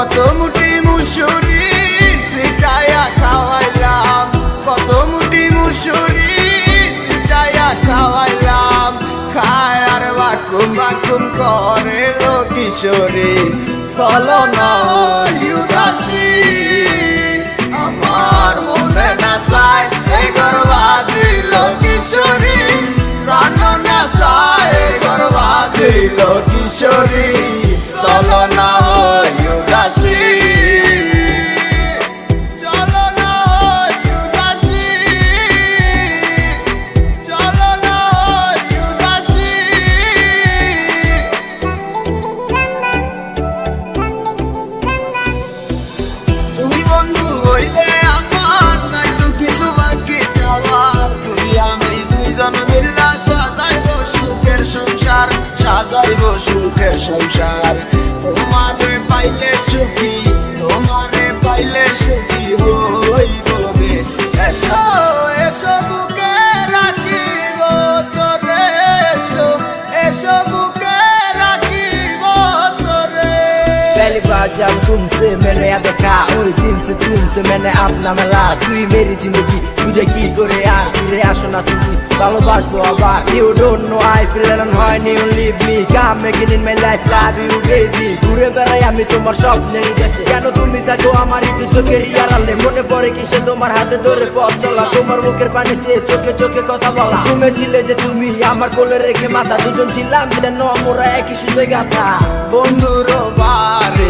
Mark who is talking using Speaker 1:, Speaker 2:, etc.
Speaker 1: কত মুঠি মুসুরি সিটায়া খাওয়াইলাম, কত মুঠি মুসুরি সিটায়া খাওয়াইলাম। খায় আর বাকুম বাকুম করে লো কিশোরী, চলো না হই উদাসী। আমার মনে না চায় এই গর্বা দিল কিশোরী, প্রাণ না চায় গর্বা দিল কিশোরী, চলো না হই উদাসী। চলো না হই উদাসী, চলো না হই উদাসী। তুমি বন্ধু হইলে আমার নাই তো কিছু বাকি চাওয়ার, তুমি আমি দুইজন মিল্লা সাজাইব সুখের সংসার, সাজাইব সুখের সংসার। তোমারে পাইলে সুখী, তোমারে পাইলে সুখী হইব রে। এসো এসো বুকে রাখিব তোরে, এসো এসো বুকে রাখিব তোরে।
Speaker 2: पहली बार जब तुमसे मैंने याद देखा, ওই দিন से तुमसे मैंने अपना मिला। তুই मेरी जिंदगी तुझे কি করে আর ফিরে আসো না তুমি, ভালোবাসবো আবার। You don't know I feel alone when you leave me, come again in my life, love you baby। ঘুরে বেড়াই আমি তোমার স্বপ্নের দেশে, কেন তুমি থাকো আমার একটু চোখের আড়ালে। মনে পড়ে কিসে তোমার হাতে ধরে পথ চলা, তোমার মুখের পানি চেয়ে চোখে চোখে কথা বলা। তুমি ছিলে যে তুমি আমার কোলে রেখে মাথা, দুজন ছিলাম যেন আমরা একই সুযোগ গাথা।
Speaker 1: বন্ধুর বাড়ি